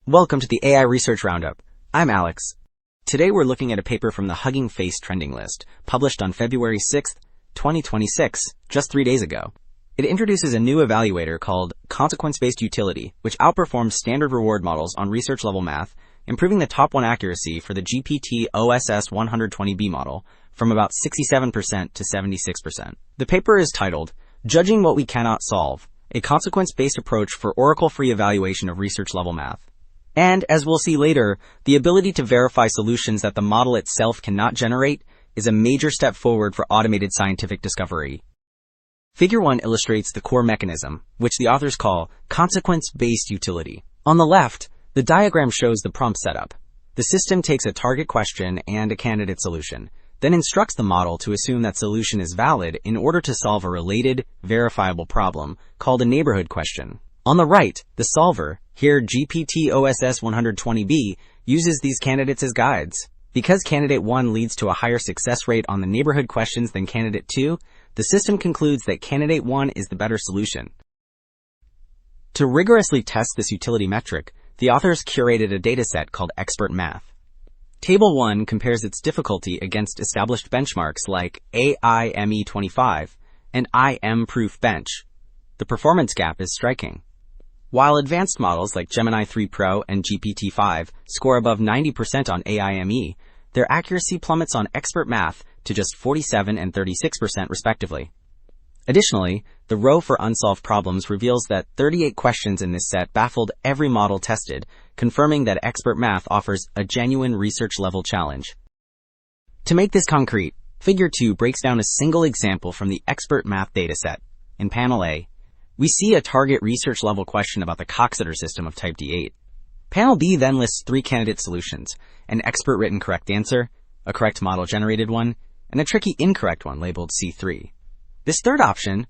Welcome to the AI Research Roundup. I'm Alex. Today we're looking at a paper from the Hugging Face trending list, published on February 6th, 2026, just 3 days ago. It introduces a new evaluator called consequence-based utility, which outperforms standard reward models on research-level math, improving the top 1 accuracy for the GPT OSS 120B model from about 67% to 76%. The paper is titled, Judging What We Cannot Solve, a consequence-based approach for oracle-free evaluation of research-level math. And, as we'll see later, the ability to verify solutions that the model itself cannot generate is a major step forward for automated scientific discovery. Figure 1 illustrates the core mechanism, which the authors call consequence-based utility. On the left, the diagram shows the prompt setup. The system takes a target question and a candidate solution, then instructs the model to assume that solution is valid in order to solve a related, verifiable problem called a neighborhood question. On the right, the solver, here GPT OSS 120B, uses these candidates as guides. Because candidate 1 leads to a higher success rate on the neighborhood questions than candidate 2, the system concludes that candidate 1 is the better solution. To rigorously test this utility metric, the authors curated a dataset called EXPERTMATH. Table 1 compares its difficulty against established benchmarks like AIME25 and IM-Proof Bench. The performance gap is striking. While advanced models like Gemini 3 Pro and GPT-5 score above 90% on AIME, their accuracy plummets on EXPERTMATH to just 47 and 36% respectively. Additionally, the row for unsolved problems reveals that 38 questions in this set baffled every model tested, confirming that EXPERTMATH offers a genuine research-level challenge. To make this concrete, Figure 2 breaks down a single example from the EXPERTMATH dataset. In Panel A, we see a target research-level question about the Coxeter system of type D8. Panel B then lists 3 candidate solutions, an expert-written correct answer, a correct model-generated one, and a tricky incorrect one labeled C3. This third option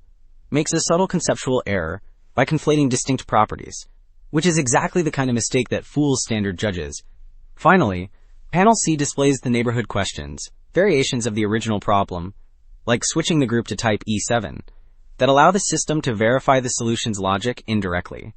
makes a subtle conceptual error by conflating distinct properties, which is exactly the kind of mistake that fools standard judges. Finally, Panel C displays the neighborhood questions, variations of the original problem, like switching the group to type E7, that allow the system to verify the solution's logic indirectly.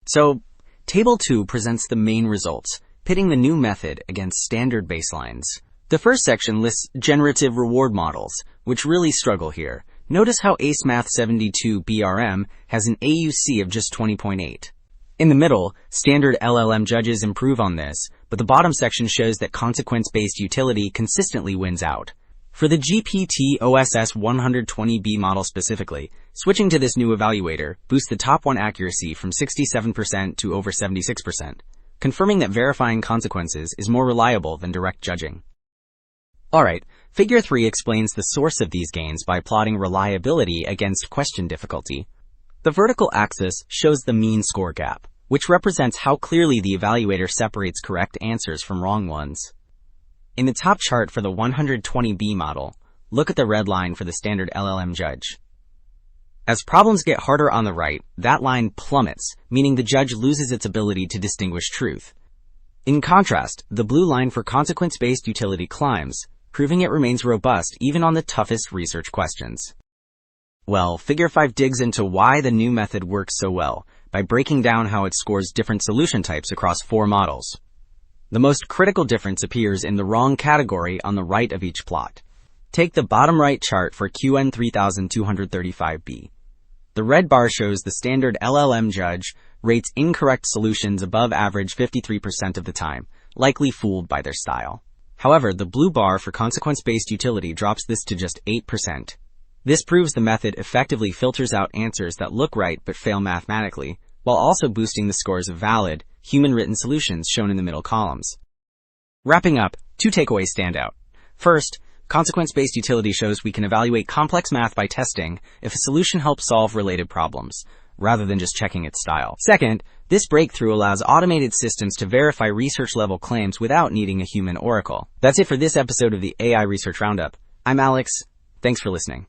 So, Table 2 presents the main results, pitting the new method against standard baselines. The first section lists generative reward models, which really struggle here. Notice how AceMath 72 BRM has an AUC of just 20.8. In the middle, standard LLM judges improve on this, but the bottom section shows that consequence-based utility consistently wins out. For the GPT OSS 120B model specifically, switching to this new evaluator boosts the top 1 accuracy from 67% to over 76%, confirming that verifying consequences is more reliable than direct judging. Alright, Figure 3 explains the source of these gains by plotting reliability against question difficulty. The vertical axis shows the mean score gap, which represents how clearly the evaluator separates correct answers from wrong ones. In the top chart for the 120B model, look at the red line for the standard LLM judge. As problems get harder on the right, that line plummets, meaning the judge loses its ability to distinguish truth. In contrast, the blue line for consequence-based utility climbs, proving it remains robust even on the toughest research questions. Well, Figure 5 digs into why the new method works so well by breaking down how it scores different solution types across 4 models. The most critical difference appears in the wrong category on the right of each plot. Take the bottom right chart for QN 3235B. The red bar shows the standard LLM judge rates incorrect solutions above average 53% of the time, likely fooled by their style. However, the blue bar for consequence-based utility drops this to just 8%. This proves the method effectively filters out answers that look right but fail mathematically, while also boosting the scores of valid, human-written solutions shown in the middle columns. Wrapping up, 2 takeaways stand out. First, consequence-based utility shows we can evaluate complex math by testing if a solution helps solve related problems, rather than just checking its style. Second, this breakthrough allows automated systems to verify research-level claims without needing a human oracle. That's it for this episode of the AI Research Roundup. I'm Alex. Thanks for listening.